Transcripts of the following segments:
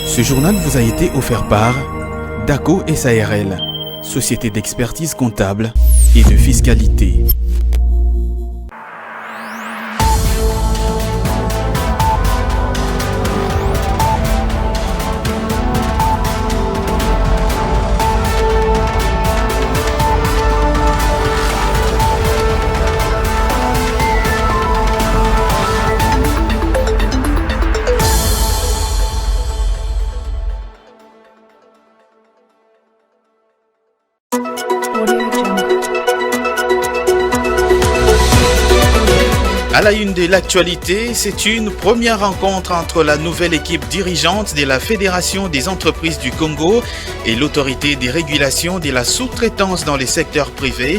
Ce journal vous a été offert par DACO SARL, société d'expertise comptable et de fiscalité. À la une de l'actualité, c'est une première rencontre entre la nouvelle équipe dirigeante de la Fédération des entreprises du Congo et l'autorité des régulations de la sous-traitance dans les secteurs privés.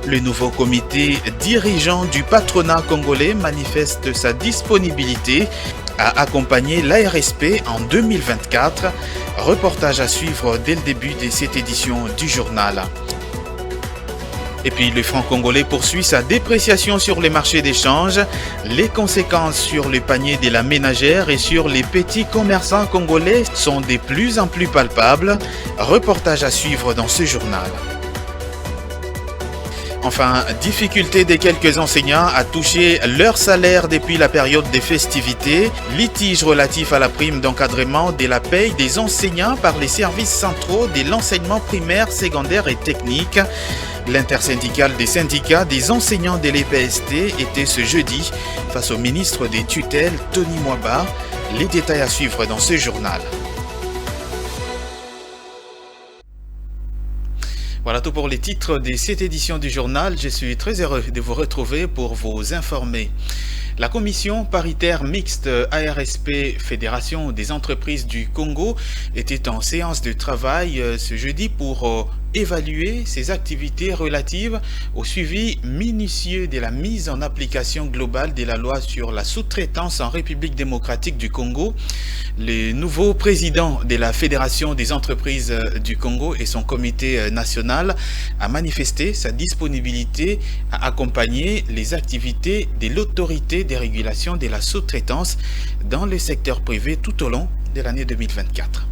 Le nouveau comité dirigeant du patronat congolais manifeste sa disponibilité à accompagner l'ARSP en 2024. Reportage à suivre dès le début de cette édition du journal. Et puis le franc congolais poursuit sa dépréciation sur les marchés d'échange. Les conséquences sur le panier de la ménagère et sur les petits commerçants congolais sont de plus en plus palpables. Reportage à suivre dans ce journal. Enfin, difficulté de quelques enseignants à toucher leur salaire depuis la période des festivités. Litige relatif à la prime d'encadrement de la paye des enseignants par les services centraux de l'enseignement primaire, secondaire et technique. L'intersyndicale des syndicats des enseignants de l'EPST était ce jeudi face au ministre des tutelles, Tony Mwaba. Les détails à suivre dans ce journal. Voilà tout pour les titres de cette édition du journal. Je suis très heureux de vous retrouver pour vous informer. La commission paritaire mixte ARSP Fédération des entreprises du Congo était en séance de travail ce jeudi pour évaluer ses activités relatives au suivi minutieux de la mise en application globale de la loi sur la sous-traitance en République démocratique du Congo. Le nouveau président de la Fédération des entreprises du Congo et son comité national a manifesté sa disponibilité à accompagner les activités de l'autorité de régulation de la sous-traitance dans le secteur privé tout au long de l'année 2024.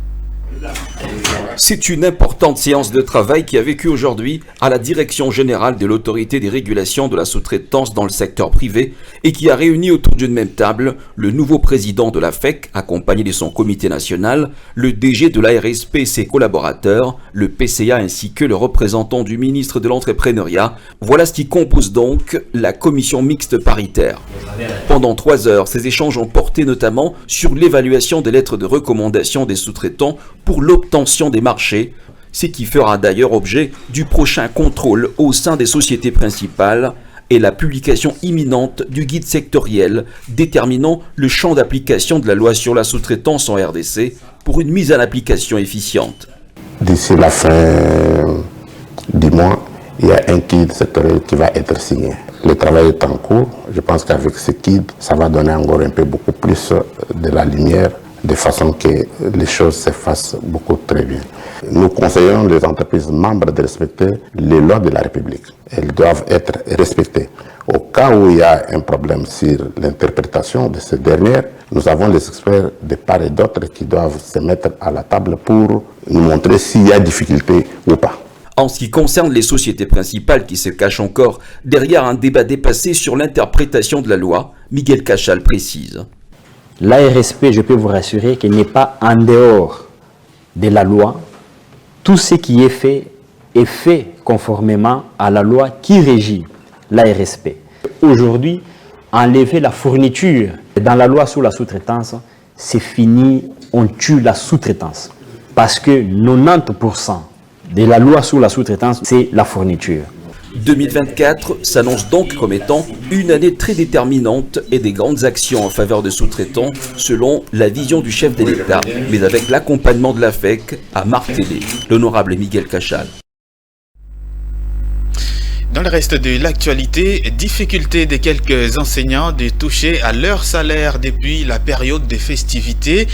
C'est une importante séance de travail qui a vécu aujourd'hui à la direction générale de l'autorité des régulations de la sous-traitance dans le secteur privé et qui a réuni autour d'une même table le nouveau président de la FEC, accompagné de son comité national, le DG de l'ARSP et ses collaborateurs, le PCA ainsi que le représentant du ministre de l'entrepreneuriat. Voilà ce qui compose donc la commission mixte paritaire. Pendant 3 heures, ces échanges ont porté notamment sur l'évaluation des lettres de recommandation des sous-traitants pour l'obtention des marchés, ce qui fera d'ailleurs objet du prochain contrôle au sein des sociétés principales et la publication imminente du guide sectoriel déterminant le champ d'application de la loi sur la sous-traitance en RDC pour une mise en application efficiente. D'ici la fin du mois, il y a un guide sectoriel qui va être signé. Le travail est en cours. Je pense qu'avec ce guide, ça va donner encore un peu beaucoup plus de la lumière, de façon que les choses se fassent beaucoup très bien. Nous conseillons les entreprises membres de respecter les lois de la République. Elles doivent être respectées. Au cas où il y a un problème sur l'interprétation de ces dernières, nous avons les experts de part et d'autre qui doivent se mettre à la table pour nous montrer s'il y a difficulté ou pas. En ce qui concerne les sociétés principales qui se cachent encore derrière un débat dépassé sur l'interprétation de la loi, Miguel Cachal précise. L'ARSP, je peux vous rassurer qu'elle n'est pas en dehors de la loi. Tout ce qui est fait conformément à la loi qui régit l'ARSP. Aujourd'hui, enlever la fourniture dans la loi sur la sous-traitance, c'est fini, on tue la sous-traitance. Parce que 90% de la loi sur la sous-traitance, c'est la fourniture. 2024 s'annonce donc comme étant une année très déterminante et des grandes actions en faveur des sous-traitants selon la vision du chef de l'État, mais avec l'accompagnement de la FEC, a martelé l'honorable Miguel Cachal. Dans le reste de l'actualité, difficulté de quelques enseignants de toucher à leur salaire depuis la période des festivités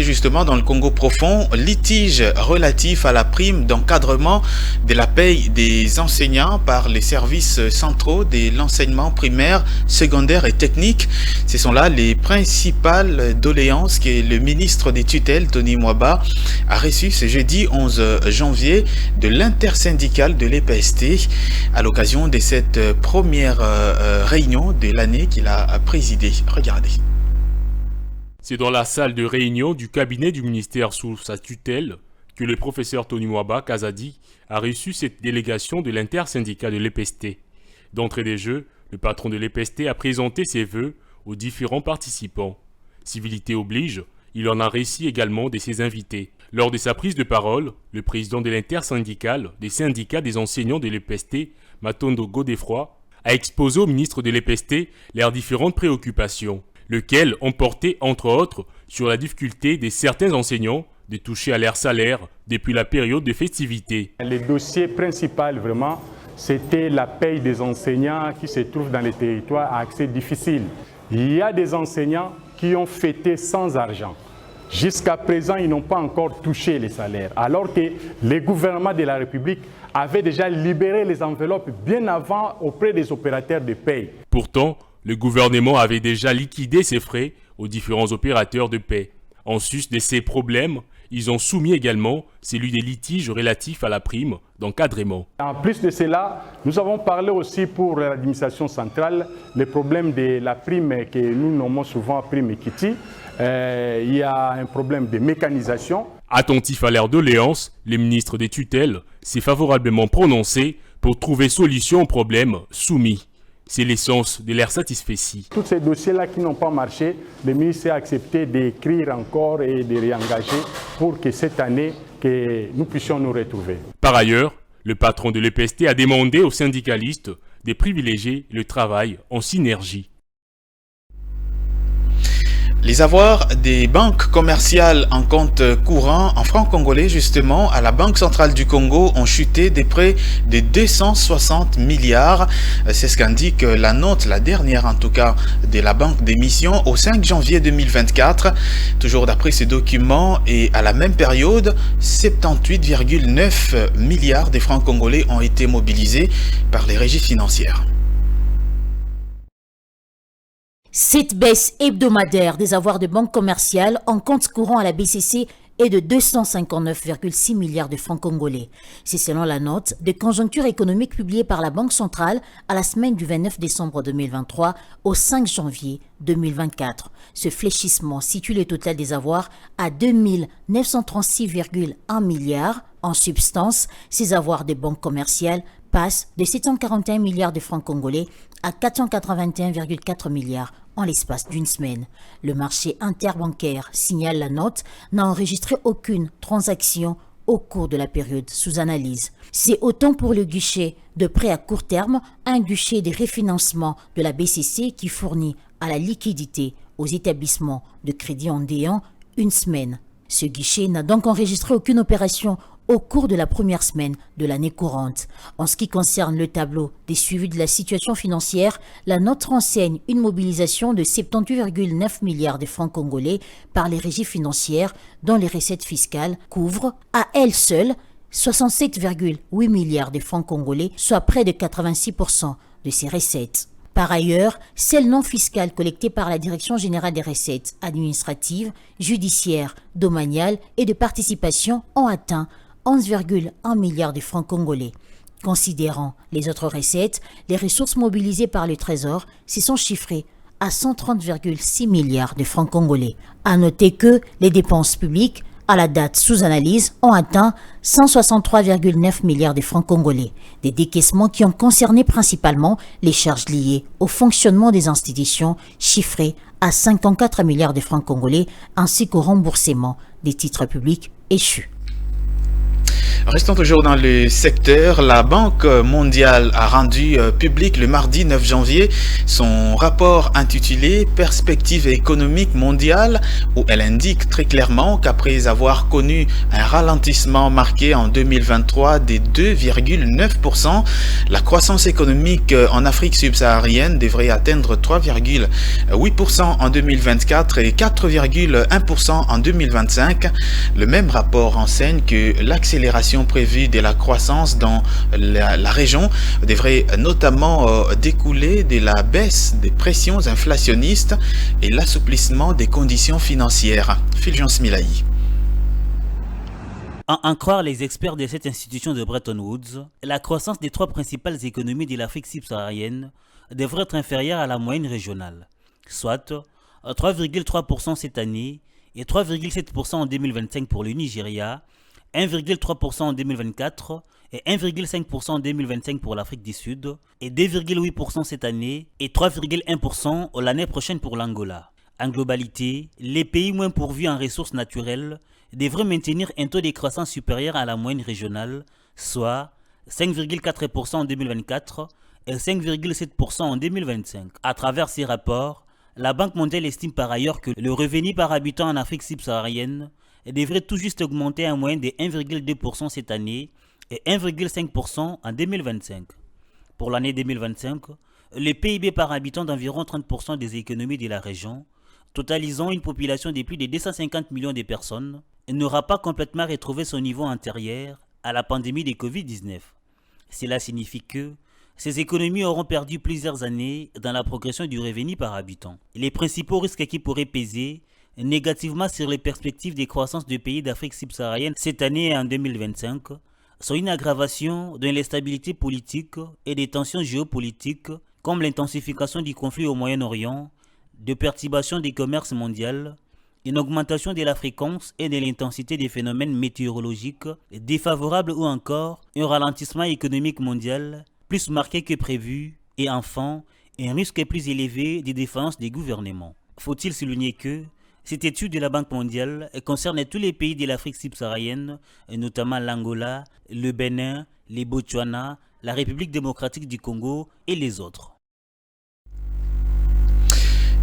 justement dans le Congo profond, litige relatif à la prime d'encadrement de la paye des enseignants par les services centraux de l'enseignement primaire, secondaire et technique. Ce sont là les principales doléances que le ministre des tutelles, Tony Mwaba, a reçues ce jeudi 11 janvier de l'intersyndicale de l'EPST à l'occasion de cette première réunion de l'année qu'il a présidée. Regardez. C'est dans la salle de réunion du cabinet du ministère sous sa tutelle que le professeur Tony Mwaba Kazadi a reçu cette délégation de l'intersyndicat de l'EPST. D'entrée des jeux, le patron de l'EPST a présenté ses vœux aux différents participants. Civilité oblige, il en a récit également de ses invités. Lors de sa prise de parole, le président de l'intersyndicale des syndicats des enseignants de l'EPST, Matondo Godefroy, a exposé au ministre de l'EPST leurs différentes préoccupations, lesquelles ont porté entre autres sur la difficulté de certains enseignants de toucher à leur salaire depuis la période de festivité. Le dossier principal vraiment, c'était la paye des enseignants qui se trouvent dans les territoires à accès difficile. Il y a des enseignants qui ont fêté sans argent. Jusqu'à présent, ils n'ont pas encore touché les salaires, alors que le gouvernement de la République avait déjà libéré les enveloppes bien avant auprès des opérateurs de paie. Pourtant, le gouvernement avait déjà liquidé ses frais aux différents opérateurs de paie. En sus de ces problèmes, ils ont soumis également celui des litiges relatifs à la prime d'encadrement. En plus de cela, nous avons parlé aussi pour l'administration centrale, le problème de la prime que nous nommons souvent prime equity. Il y a un problème de mécanisation. Attentif à leurs doléances, le ministre des tutelles s'est favorablement prononcé pour trouver solution aux problèmes soumis. C'est l'essence de leur satisfecit. Tous ces dossiers-là qui n'ont pas marché, le ministre a accepté d'écrire encore et de réengager pour que cette année, que nous puissions nous retrouver. Par ailleurs, le patron de l'EPST a demandé aux syndicalistes de privilégier le travail en synergie. Les avoirs des banques commerciales en compte courant en francs congolais justement à la Banque centrale du Congo ont chuté de près de 260 milliards. C'est ce qu'indique la note, la dernière en tout cas, de la banque d'émission au 5 janvier 2024. Toujours d'après ces documents et à la même période, 78,9 milliards de francs congolais ont été mobilisés par les régies financières. Cette baisse hebdomadaire des avoirs de banques commerciales en compte courant à la BCC est de 259,6 milliards de francs congolais. C'est selon la note de conjoncture économique publiée par la Banque centrale à la semaine du 29 décembre 2023 au 5 janvier 2024. Ce fléchissement situe le total des avoirs à 2 936,1 milliards. En substance, ces avoirs de banques commerciales passent de 741 milliards de francs congolais à 481,4 milliards en l'espace d'une semaine. Le marché interbancaire, signale la note, n'a enregistré aucune transaction au cours de la période sous analyse. C'est autant pour le guichet de prêt à court terme, un guichet de refinancement de la BCC qui fournit à la liquidité aux établissements de crédit endéant une semaine. Ce guichet n'a donc enregistré aucune opération au cours de la première semaine de l'année courante. En ce qui concerne le tableau des suivis de la situation financière, la note renseigne une mobilisation de 78,9 milliards de francs congolais par les régies financières dont les recettes fiscales couvrent à elles seules 67,8 milliards de francs congolais, soit près de 86% de ces recettes. Par ailleurs, celles non fiscales collectées par la Direction générale des recettes administratives, judiciaires, domaniales et de participation ont atteint 11,1 milliards de francs congolais. Considérant les autres recettes, les ressources mobilisées par le Trésor se sont chiffrées à 130,6 milliards de francs congolais. À noter que les dépenses publiques, à la date sous analyse, ont atteint 163,9 milliards de francs congolais. Des décaissements qui ont concerné principalement les charges liées au fonctionnement des institutions, chiffrées à 54 milliards de francs congolais, ainsi qu'au remboursement des titres publics échus. Restons toujours dans le secteur. La Banque mondiale a rendu public le mardi 9 janvier son rapport intitulé « Perspectives économiques mondiales » où elle indique très clairement qu'après avoir connu un ralentissement marqué en 2023 des 2,9%, la croissance économique en Afrique subsaharienne devrait atteindre 3,8% en 2024 et 4,1% en 2025. Le même rapport enseigne que l'accélération prévue de la croissance dans la région devrait notamment découler de la baisse des pressions inflationnistes et l'assouplissement des conditions financières. Fulgence Milaï. À en croire les experts de cette institution de Bretton Woods, la croissance des trois principales économies de l'Afrique subsaharienne devrait être inférieure à la moyenne régionale, soit 3,3% cette année et 3,7% en 2025 pour le Nigeria, 1,3% en 2024 et 1,5% en 2025 pour l'Afrique du Sud et 2,8% cette année et 3,1% l'année prochaine pour l'Angola. En globalité, les pays moins pourvus en ressources naturelles devraient maintenir un taux de croissance supérieur à la moyenne régionale, soit 5,4% en 2024 et 5,7% en 2025. À travers ces rapports, la Banque mondiale estime par ailleurs que le revenu par habitant en Afrique subsaharienne devrait tout juste augmenter en moyenne de 1,2% cette année et 1,5% en 2025. Pour l'année 2025, le PIB par habitant d'environ 30% des économies de la région, totalisant une population de plus de 250 millions de personnes, n'aura pas complètement retrouvé son niveau antérieur à la pandémie de Covid-19. Cela signifie que ces économies auront perdu plusieurs années dans la progression du revenu par habitant. Les principaux risques qui pourraient peser négativement sur les perspectives de croissance des pays d'Afrique subsaharienne cette année et en 2025 sont une aggravation de l'instabilité politique et des tensions géopolitiques comme l'intensification du conflit au Moyen-Orient, de perturbations du commerce mondial, une augmentation de la fréquence et de l'intensité des phénomènes météorologiques défavorables ou encore un ralentissement économique mondial plus marqué que prévu et enfin un risque plus élevé de défiance des gouvernements. Faut-il souligner que cette étude de la Banque mondiale concerne tous les pays de l'Afrique subsaharienne, notamment l'Angola, le Bénin, les Botswana, la République démocratique du Congo et les autres.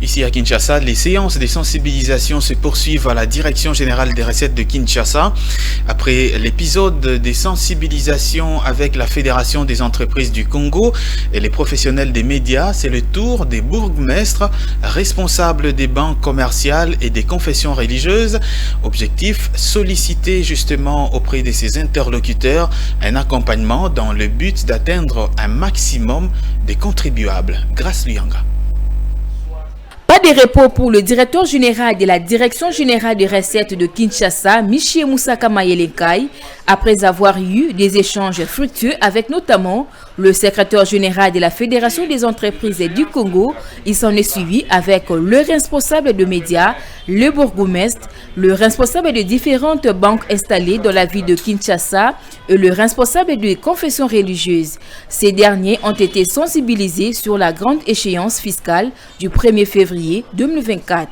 Ici à Kinshasa, les séances de sensibilisation se poursuivent à la Direction générale des recettes de Kinshasa. Après l'épisode des sensibilisations avec la Fédération des entreprises du Congo et les professionnels des médias, c'est le tour des bourgmestres responsables des banques commerciales et des confessions religieuses. Objectif, solliciter justement auprès de ces interlocuteurs un accompagnement dans le but d'atteindre un maximum des contribuables. Grâce Luyanga. Pas de repos pour le directeur général de la Direction générale des recettes de Kinshasa, Michie Moussaka Mayelekai, après avoir eu des échanges fructueux avec notamment le secrétaire général de la Fédération des entreprises du Congo. Il s'en est suivi avec le responsable de médias, le bourgmestre, le responsable de différentes banques installées dans la ville de Kinshasa et le responsable des confessions religieuses. Ces derniers ont été sensibilisés sur la grande échéance fiscale du 1er février 2024.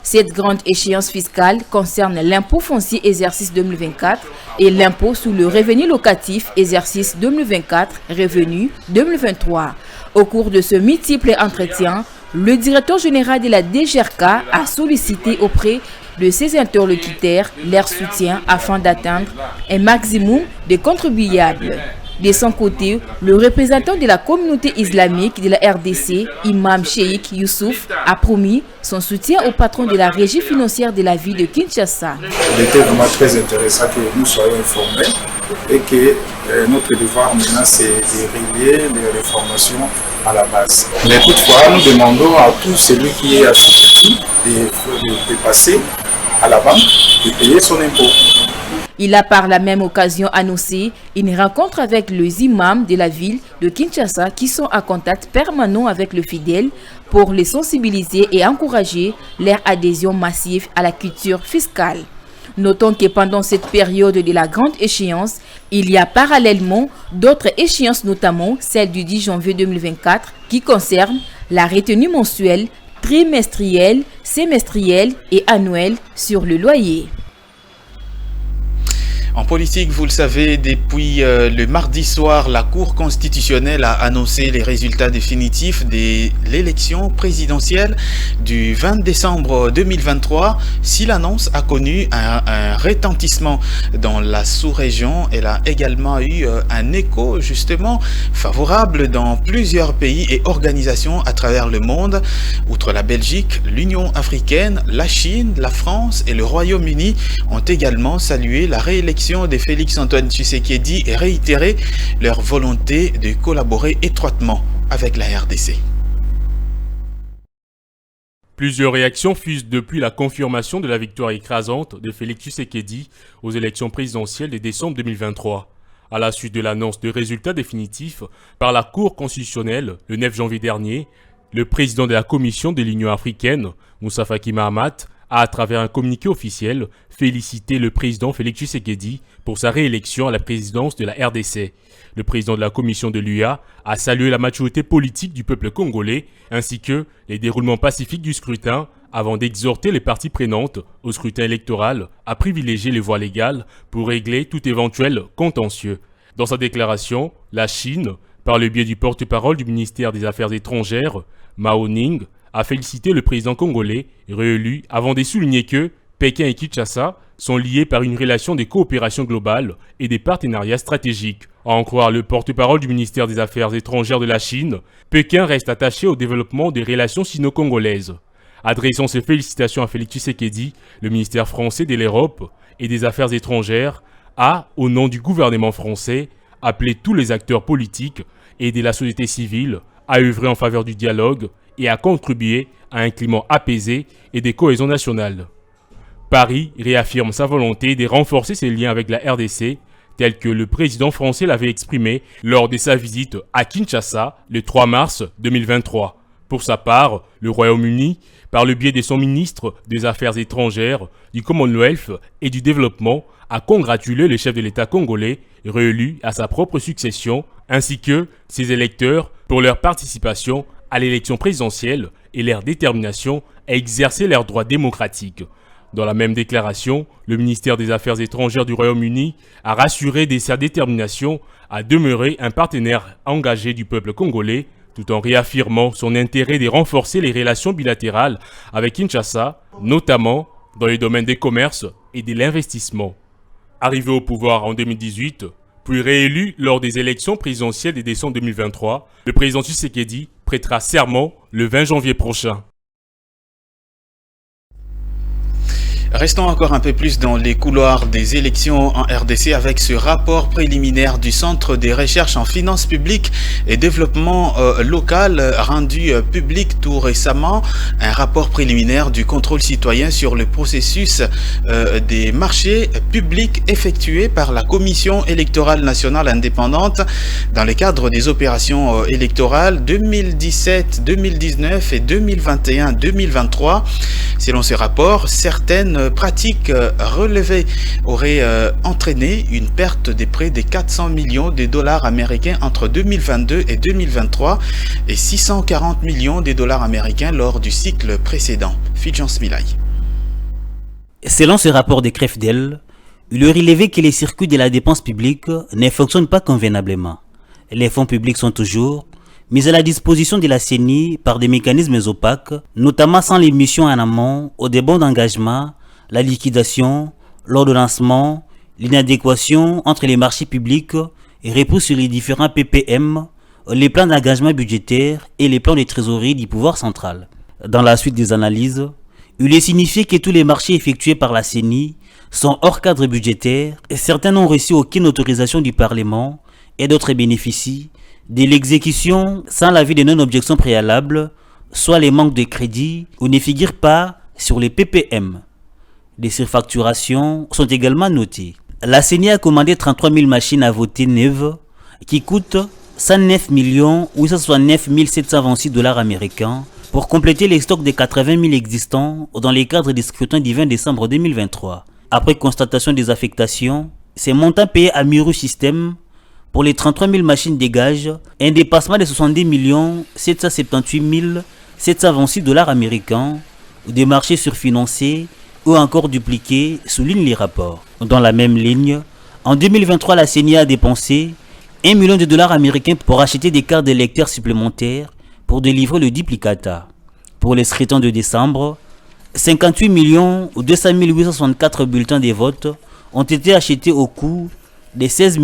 Cette grande échéance fiscale concerne l'impôt foncier exercice 2024 et l'impôt sur le revenu locatif exercice 2024, revenu 2023. Au cours de ce multiple entretien, le directeur général de la DGRK a sollicité auprès de ses interlocuteurs leur soutien afin d'atteindre un maximum de contribuables. De son côté, le représentant de la communauté islamique de la RDC, Imam Cheikh Youssouf, a promis son soutien au patron de la régie financière de la ville de Kinshasa. Il était vraiment très intéressant que nous soyons informés et que notre devoir maintenant c'est de relier les réformations à la base. Mais toutefois, nous demandons à tout celui qui est assujetti de passer à la banque de payer son impôt. Il a par la même occasion annoncé une rencontre avec les imams de la ville de Kinshasa qui sont en contact permanent avec le fidèle pour les sensibiliser et encourager leur adhésion massive à la culture fiscale. Notons que pendant cette période de la grande échéance, il y a parallèlement d'autres échéances, notamment celle du 10 janvier 2024 qui concerne la retenue mensuelle, trimestrielle, semestrielle et annuelle sur le loyer. En politique, vous le savez, depuis le mardi soir, la Cour constitutionnelle a annoncé les résultats définitifs de l'élection présidentielle du 20 décembre 2023. Si l'annonce a connu un retentissement dans la sous-région, elle a également eu un écho justement favorable dans plusieurs pays et organisations à travers le monde. Outre la Belgique, l'Union africaine, la Chine, la France et le Royaume-Uni ont également salué la réélection de Félix-Antoine Tshisekedi et réitéré leur volonté de collaborer étroitement avec la RDC. Plusieurs réactions fusent depuis la confirmation de la victoire écrasante de Félix Tshisekedi aux élections présidentielles de décembre 2023. À la suite de l'annonce de résultats définitifs par la Cour constitutionnelle le 9 janvier dernier, le président de la Commission de l'Union africaine, Moussa Faki Mahamat, a, à travers un communiqué officiel, félicité le président Félix Tshisekedi pour sa réélection à la présidence de la RDC. Le président de la commission de l'UA a salué la maturité politique du peuple congolais ainsi que les déroulements pacifiques du scrutin avant d'exhorter les parties prenantes au scrutin électoral à privilégier les voies légales pour régler tout éventuel contentieux. Dans sa déclaration, la Chine, par le biais du porte-parole du ministère des Affaires étrangères, Mao Ning, a félicité le président congolais réélu avant de souligner que Pékin et Kinshasa sont liés par une relation de coopération globale et des partenariats stratégiques. À en croire le porte-parole du ministère des Affaires étrangères de la Chine, Pékin reste attaché au développement des relations sino-congolaises. Adressant ses félicitations à Félix Tshisekedi, le ministère français de l'Europe et des Affaires étrangères a, au nom du gouvernement français, appelé tous les acteurs politiques et de la société civile à œuvrer en faveur du dialogue et à contribuer à un climat apaisé et de cohésion nationale. Paris réaffirme sa volonté de renforcer ses liens avec la RDC, tel que le président français l'avait exprimé lors de sa visite à Kinshasa le 3 mars 2023. Pour sa part, le Royaume-Uni, par le biais de son ministre des Affaires étrangères, du Commonwealth et du Développement, a congratulé le chef de l'État congolais, réélu à sa propre succession, ainsi que ses électeurs pour leur participation à l'élection présidentielle et leur détermination à exercer leurs droits démocratiques. Dans la même déclaration, le ministère des Affaires étrangères du Royaume-Uni a rassuré de sa détermination à demeurer un partenaire engagé du peuple congolais, tout en réaffirmant son intérêt de renforcer les relations bilatérales avec Kinshasa, notamment dans les domaines des commerces et de l'investissement. Arrivé au pouvoir en 2018, puis réélu lors des élections présidentielles de décembre 2023, le président Tshisekedi prêtera serment le 20 janvier prochain. Restons encore un peu plus dans les couloirs des élections en RDC avec ce rapport préliminaire du Centre des recherches en finances publiques et développement local rendu public tout récemment. Un rapport préliminaire du contrôle citoyen sur le processus des marchés publics effectués par la Commission électorale nationale indépendante dans le cadre des opérations électorales 2017, 2019 et 2021-2023. Selon ce rapport, certaines pratiques relevées auraient entraîné une perte de près de 400 millions de dollars américains entre 2022 et 2023 et 640 millions de dollars américains lors du cycle précédent. Fidjans Milay. Selon ce rapport de CREFDEL, il est relevé que les circuits de la dépense publique ne fonctionnent pas convenablement. Les fonds publics sont toujours mis à la disposition de la CENI par des mécanismes opaques, notamment sans l'émission en amont ou des bons d'engagement, la liquidation, l'ordonnancement, l'inadéquation entre les marchés publics et repose sur les différents PPM, les plans d'engagement budgétaire et les plans de trésorerie du pouvoir central. Dans la suite des analyses, il est signifié que tous les marchés effectués par la CENI sont hors cadre budgétaire et certains n'ont reçu aucune autorisation du Parlement et d'autres bénéficient de l'exécution sans l'avis de non-objection préalable, soit les manques de crédit ou ne figurent pas sur les PPM. Des surfacturations sont également notées. La CENI a commandé 33 000 machines à voter neuves qui coûtent 109 869 726 dollars américains pour compléter les stocks de 80 000 existants dans les cadres des scrutins du 20 décembre 2023. Après constatation des affectations, ces montants payés à Miru System pour les 33 000 machines dégagent un dépassement de 70 778 726 dollars américains, des marchés surfinancés ou encore dupliqués, soulignent les rapports. Dans la même ligne, En 2023, la CENI a dépensé 1 million de dollars américains pour acheter des cartes d'électeurs supplémentaires pour délivrer le duplicata. Pour les scrutins de décembre, 58 200 864 bulletins de vote ont été achetés au coût de 16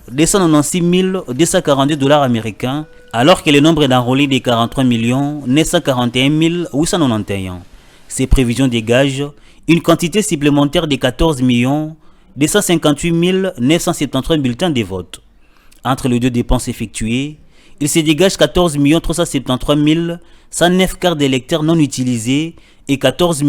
296 242 dollars américains, alors que le nombre d'enrôlés est de 43 941 891. Ces prévisions dégagent une quantité supplémentaire de 14 258 973 bulletins de vote. Entre les deux dépenses effectuées, il se dégage 14 373 109 cartes d'électeurs non utilisées et 14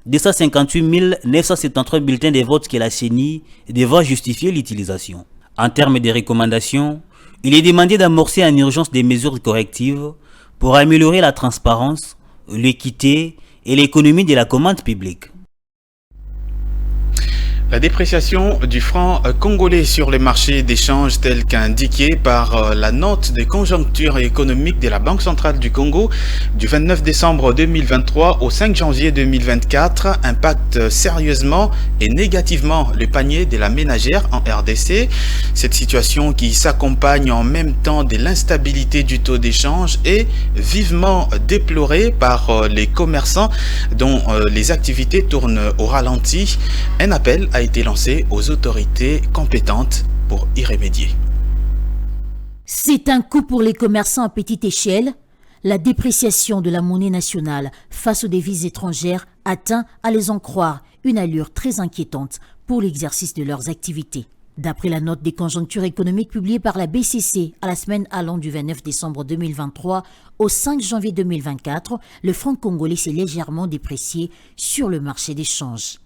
258 973 bulletins de vote que la CENI devra justifier l'utilisation. En termes de recommandations, il est demandé d'amorcer en urgence des mesures correctives pour améliorer la transparence, l'équité et l'économie de la commande publique. La dépréciation du franc congolais sur les marchés d'échange telle qu'indiquée par la note de conjoncture économique de la Banque centrale du Congo du 29 décembre 2023 au 5 janvier 2024 impacte sérieusement et négativement le panier de la ménagère en RDC. Cette situation qui s'accompagne en même temps de l'instabilité du taux d'échange est vivement déplorée par les commerçants dont les activités tournent au ralenti. Un appel a été lancé aux autorités compétentes pour y remédier. C'est un coup pour les commerçants à petite échelle. La dépréciation de la monnaie nationale face aux devises étrangères atteint, à les en croire, une allure très inquiétante pour l'exercice de leurs activités. D'après la note des conjonctures économiques publiée par la BCC à la semaine allant du 29 décembre 2023 au 5 janvier 2024, le franc congolais s'est légèrement déprécié sur le marché d'échange.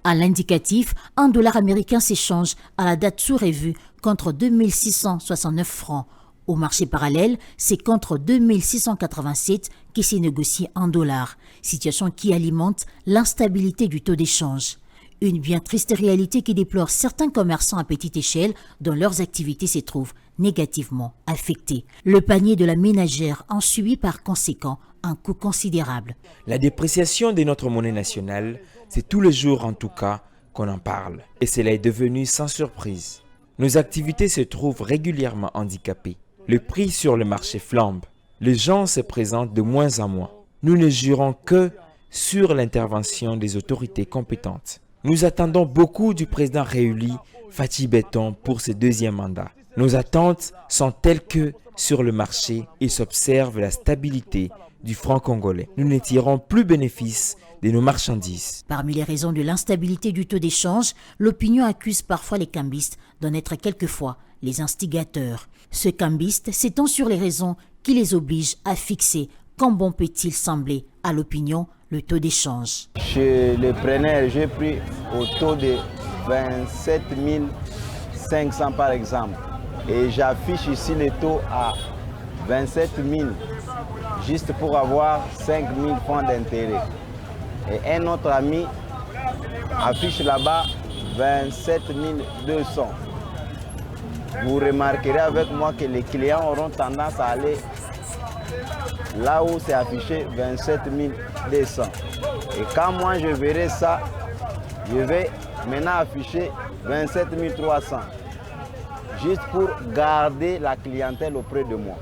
À l'indicatif, un dollar américain s'échange à la date sous-revue contre 2669 francs. Au marché parallèle, c'est contre 2687 qui s'est négocié en dollars, situation qui alimente l'instabilité du taux d'échange. Une bien triste réalité qui déplore certains commerçants à petite échelle dont leurs activités se trouvent négativement affectées. Le panier de la ménagère en subit par conséquent un coût considérable. La dépréciation de notre monnaie nationale, c'est tous les jours en tout cas qu'on en parle. Et cela est devenu sans surprise. Nos activités se trouvent régulièrement handicapées. Le prix sur le marché flambe. Les gens se présentent de moins en moins. Nous ne jurons que sur l'intervention des autorités compétentes. Nous attendons beaucoup du président réélu Fathi Beton pour ce deuxième mandat. Nos attentes sont telles que sur le marché, il s'observe la stabilité du franc congolais. Nous ne tirons plus bénéfice de nos marchandises. Parmi les raisons de l'instabilité du taux d'échange, l'opinion accuse parfois les cambistes d'en être quelquefois les instigateurs. Ce cambiste s'étend sur les raisons qui les obligent à fixer, comme bon peut-il sembler à l'opinion, le taux d'échange. Chez les preneurs, j'ai pris au taux de 27 500 par exemple. Et j'affiche ici le taux à 27 000, juste pour avoir 5 000 francs d'intérêt. Et un autre ami affiche là-bas 27 200. Vous remarquerez avec moi que les clients auront tendance à aller là où c'est affiché 27 200. Et quand moi je verrai ça, je vais maintenant afficher 27 300. Juste pour garder la clientèle auprès de moi.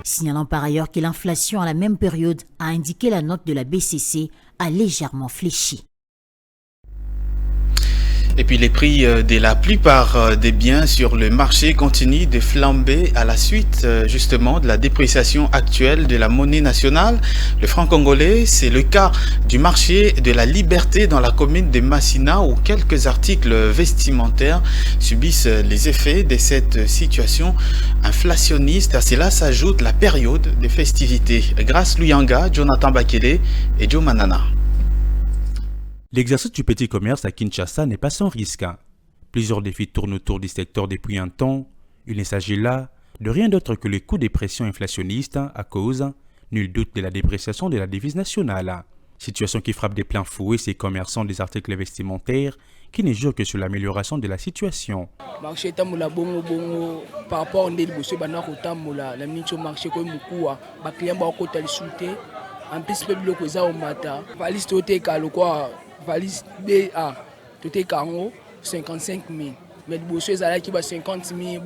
Signalant par ailleurs que l'inflation à la même période a indiqué la note de la BCC a légèrement fléchi. Et puis les prix de la plupart des biens sur le marché continuent de flamber à la suite justement de la dépréciation actuelle de la monnaie nationale. Le franc congolais, c'est le cas du marché de la Liberté dans la commune de Massina où quelques articles vestimentaires subissent les effets de cette situation inflationniste. À cela s'ajoute la période des festivités. Grâce Luyanga, Jonathan Bakele et Joe Manana. L'exercice du petit commerce à Kinshasa n'est pas sans risque. Plusieurs défis tournent autour du secteur depuis un temps. Il ne s'agit là de rien d'autre que le coup des pressions inflationnistes à cause, nul doute, de la dépréciation de la devise nationale. Situation qui frappe de plein fouet ces commerçants des articles vestimentaires qui ne jurent que sur l'amélioration de la situation. Marché tamoula bongo bongo par rapport au débouché banako tamoula la minute marché ko mukuwa ba client ba ko tali souté en plus peuple ko za o mata valise toté ka quoi valise BA, tout est 55 000. mais le bosso est qui 50 000,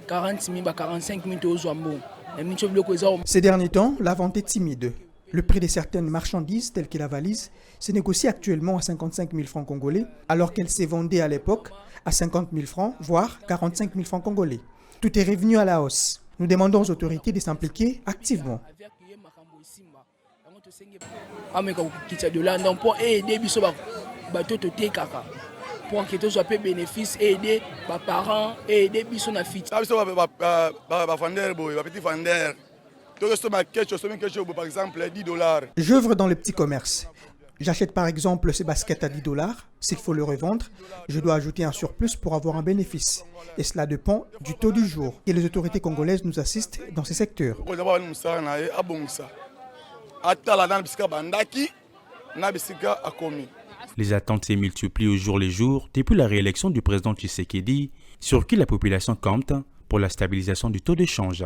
40 000, 45 000 euros. Ces derniers temps, la vente est timide. Le prix de certaines marchandises, telles que la valise, se négocie actuellement à 55 000 francs congolais, alors qu'elle s'est vendue à l'époque à 50 000 francs, voire 45 000 francs congolais. Tout est revenu à la hausse. Nous demandons aux autorités de s'impliquer activement. Pour que tous soient bénéfices et aider les parents et aider les filles. J'œuvre dans le petit commerce. J'achète par exemple ces baskets à 10 $. S'il faut le revendre, je dois ajouter un surplus pour avoir un bénéfice. Et cela dépend du taux du jour. Et les autorités congolaises nous assistent dans ces secteurs. Les attentes se multiplient au jour le jour depuis la réélection du président Tshisekedi, sur qui la population compte pour la stabilisation du taux de change.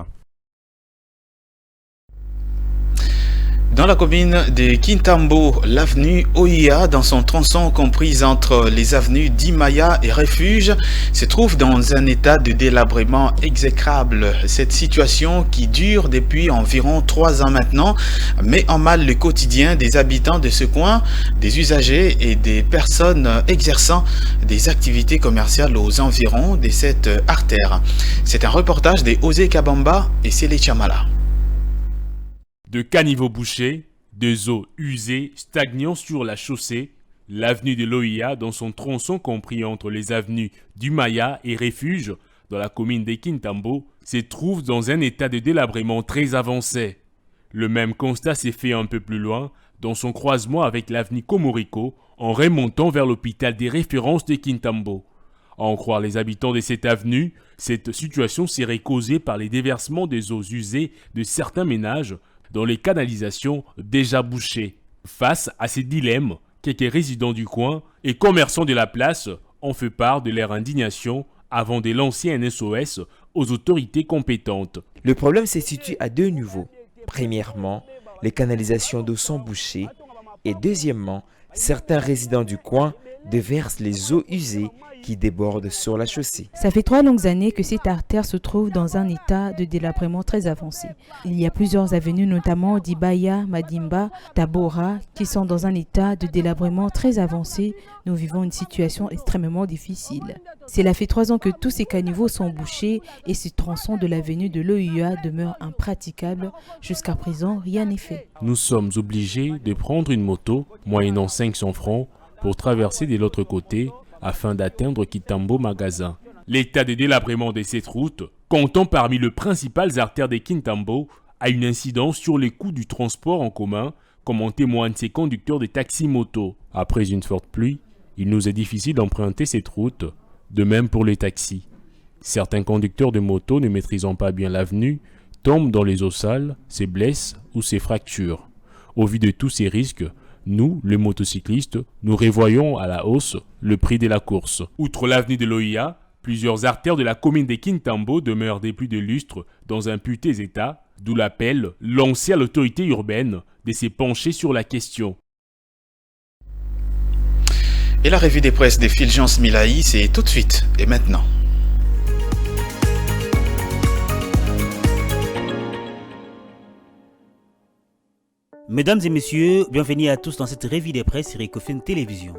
Dans la commune de Kintambo, l'avenue Oia, dans son tronçon compris entre les avenues d'Imaya et Refuge, se trouve dans un état de délabrement exécrable. Cette situation, qui dure depuis environ 3 ans maintenant, met en mal le quotidien des habitants de ce coin, des usagers et des personnes exerçant des activités commerciales aux environs de cette artère. C'est un reportage de Osé Kabamba et Sélé Chamala. De caniveaux bouchés, des eaux usées stagnant sur la chaussée, l'avenue de l'Oia, dans son tronçon compris entre les avenues du Maya et Refuge, dans la commune de Kintambo, se trouve dans un état de délabrement très avancé. Le même constat s'est fait un peu plus loin, dans son croisement avec l'avenue Komoriko, en remontant vers l'hôpital des références de Kintambo. À en croire les habitants de cette avenue, cette situation serait causée par les déversements des eaux usées de certains ménages dans les canalisations déjà bouchées. Face à ces dilemmes, quelques résidents du coin et commerçants de la place ont fait part de leur indignation avant de lancer un SOS aux autorités compétentes. Le problème se situe à 2 niveaux. Premièrement, les canalisations d'eau sont bouchées et deuxièmement, certains résidents du coin déversent les eaux usées qui débordent sur la chaussée. Ça fait 3 longues années que cette artère se trouve dans un état de délabrement très avancé. Il y a plusieurs avenues, notamment d'Ibaya, Madimba, Tabora, qui sont dans un état de délabrement très avancé. Nous vivons une situation extrêmement difficile. Cela fait 3 ans que tous ces caniveaux sont bouchés et ce tronçon de l'avenue de l'OUA demeure impraticable. Jusqu'à présent, rien n'est fait. Nous sommes obligés de prendre une moto, moyennant 500 francs, pour traverser de l'autre côté afin d'atteindre Kintambo Magasin. L'état de délabrement de cette route, comptant parmi les principales artères de Kintambo, a une incidence sur les coûts du transport en commun, comme en témoignent ces conducteurs de taxi-moto. Après une forte pluie, il nous est difficile d'emprunter cette route, de même pour les taxis. Certains conducteurs de moto ne maîtrisant pas bien l'avenue tombent dans les eaux sales, se blessent ou se fracturent. Au vu de tous ces risques, nous, les motocyclistes, nous revoyons à la hausse le prix de la course. Outre l'avenue de l'Oia, plusieurs artères de la commune de Kintambo demeurent depuis de lustres dans un puté état, d'où l'appel lancé à l'autorité urbaine de se pencher sur la question. Et la revue des presses des Fulgence Milaï, c'est tout de suite et maintenant. Mesdames et messieurs, bienvenue à tous dans cette revue des presses sur Ecofin Télévision.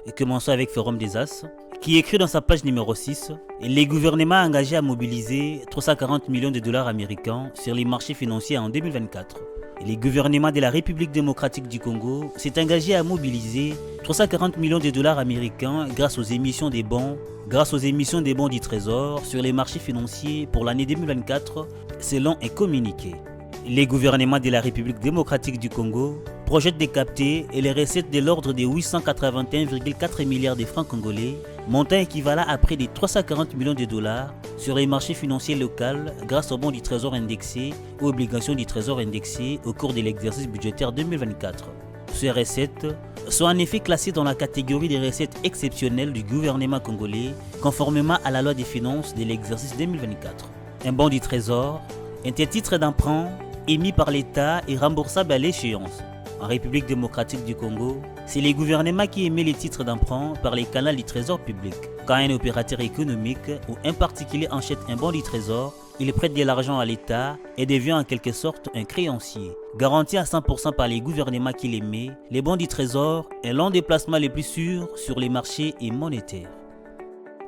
Et commençons avec Forum des As, qui écrit dans sa page numéro 6 « Les gouvernements engagés à mobiliser 340 millions de dollars américains sur les marchés financiers en 2024 ». Les gouvernements de la République démocratique du Congo s'est engagé à mobiliser 340 millions de dollars américains grâce aux émissions des bons du Trésor sur les marchés financiers pour l'année 2024, selon un communiqué. Les gouvernements de la République démocratique du Congo projettent de capter les recettes de l'ordre de 881,4 milliards de francs congolais, montant équivalent à près de 340 millions de dollars sur les marchés financiers locaux grâce aux bons du Trésor indexés ou obligations du Trésor indexées au cours de l'exercice budgétaire 2024. Ces recettes sont en effet classées dans la catégorie des recettes exceptionnelles du gouvernement congolais, conformément à la loi des finances de l'exercice 2024. Un bon du Trésor est un titre d'emprunt émis par l'État et remboursable à l'échéance. En République démocratique du Congo, c'est les gouvernements qui émettent les titres d'emprunt par les canaux du trésor public. Quand un opérateur économique ou un particulier achète un bon du trésor, il prête de l'argent à l'État et devient en quelque sorte un créancier. Garanti à 100% par les gouvernements qui l'émettent, les bons du trésor est l'un des placements les plus sûrs sur les marchés et monétaires.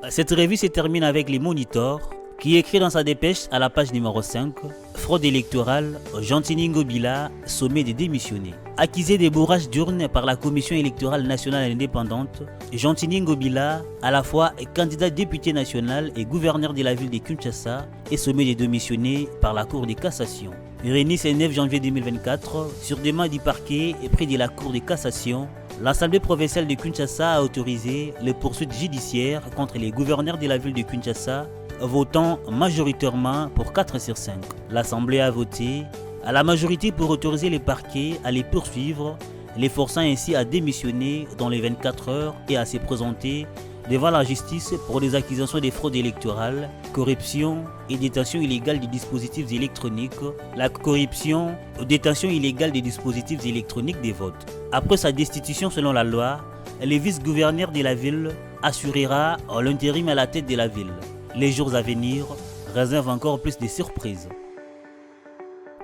Cette revue se termine avec les monitors, qui écrit dans sa dépêche à la page numéro 5, fraude électorale, Gentini Ngobila, sommet des démissionnés. Accusé des bourrages d'urnes par la Commission électorale nationale indépendante, Gentini Ngobila, à la fois candidat député national et gouverneur de la ville de Kinshasa, est sommé des démissionnés par la Cour de cassation. Réunis le 9 janvier 2024, sur demande du parquet et près de la Cour de cassation, l'Assemblée provinciale de Kinshasa a autorisé les poursuites judiciaires contre les gouverneurs de la ville de Kinshasa, votant majoritairement pour 4 sur 5. L'Assemblée a voté à la majorité pour autoriser les parquets à les poursuivre, les forçant ainsi à démissionner dans les 24 heures et à se présenter devant la justice pour des accusations de fraude électorale, corruption et détention illégale des dispositifs électroniques, la corruption ou détention illégale des dispositifs électroniques des votes. Après sa destitution selon la loi, le vice-gouverneur de la ville assurera l'intérim à la tête de la ville. Les jours à venir réservent encore plus de surprises.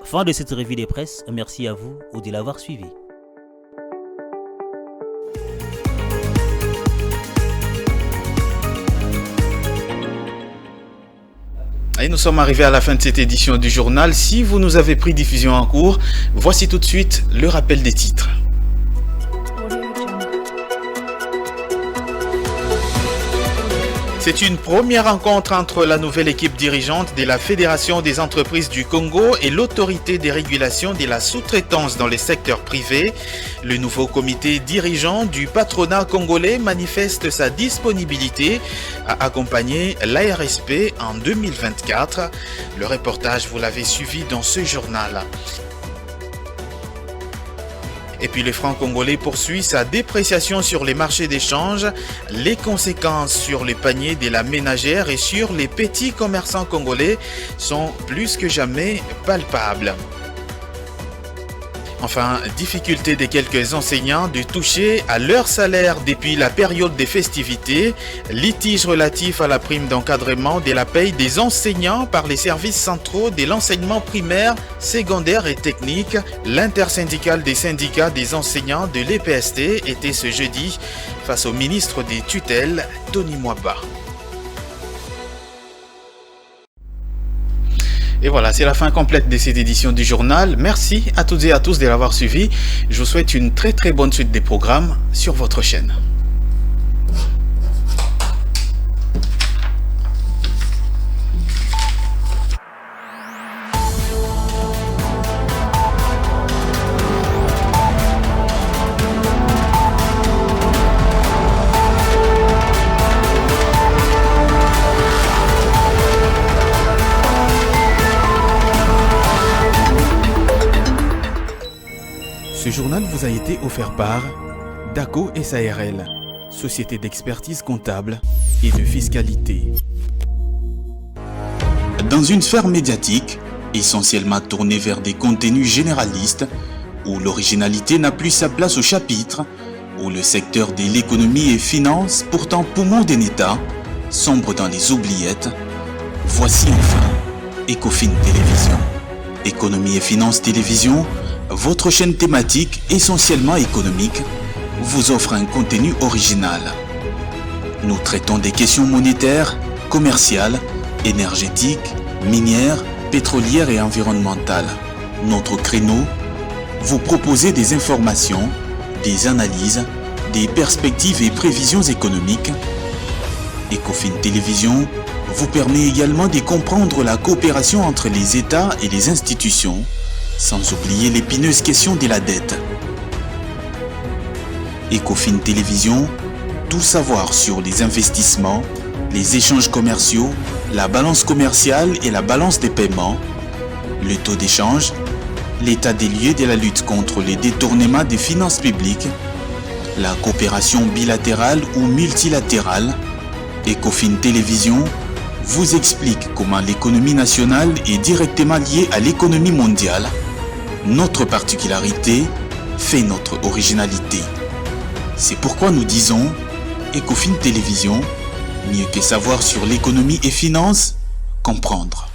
Fin de cette revue de presse, merci à vous de l'avoir suivi. Et nous sommes arrivés à la fin de cette édition du journal. Si vous nous avez pris diffusion en cours, voici tout de suite le rappel des titres. C'est une première rencontre entre la nouvelle équipe dirigeante de la Fédération des entreprises du Congo et l'autorité des régulations de la sous-traitance dans les secteurs privés. Le nouveau comité dirigeant du patronat congolais manifeste sa disponibilité à accompagner l'ARSP en 2024. Le reportage, vous l'avez suivi dans ce journal. Et puis le franc congolais poursuit sa dépréciation sur les marchés d'échange. Les conséquences sur les paniers de la ménagère et sur les petits commerçants congolais sont plus que jamais palpables. Enfin, difficulté de quelques enseignants de toucher à leur salaire depuis la période des festivités, litige relatif à la prime d'encadrement de la paye des enseignants par les services centraux de l'enseignement primaire, secondaire et technique. L'intersyndicale des syndicats des enseignants de l'EPST était ce jeudi face au ministre des tutelles, Tony Mwaba. Et voilà, c'est la fin complète de cette édition du journal. Merci à toutes et à tous de l'avoir suivi. Je vous souhaite une très très bonne suite des programmes sur votre chaîne. Ce journal vous a été offert par DACO SARL, société d'expertise comptable et de fiscalité. Dans une sphère médiatique, essentiellement tournée vers des contenus généralistes, où l'originalité n'a plus sa place au chapitre, où le secteur de l'économie et finance, pourtant poumon d'un État, sombre dans les oubliettes, voici enfin Ecofin Télévision. Économie et finance télévision, votre chaîne thématique essentiellement économique vous offre un contenu original. Nous traitons des questions monétaires, commerciales, énergétiques, minières, pétrolières et environnementales. Notre créneau, vous proposer des informations, des analyses, des perspectives et prévisions économiques. Ecofin Télévision vous permet également de comprendre la coopération entre les États et les institutions, sans oublier l'épineuse question de la dette. Ecofin Télévision, tout savoir sur les investissements, les échanges commerciaux, la balance commerciale et la balance des paiements, le taux d'échange, l'état des lieux de la lutte contre les détournements des finances publiques, la coopération bilatérale ou multilatérale. Ecofin Télévision vous explique comment l'économie nationale est directement liée à l'économie mondiale. Notre particularité fait notre originalité. C'est pourquoi nous disons Ecofin Télévision, mieux que savoir sur l'économie et finances, comprendre.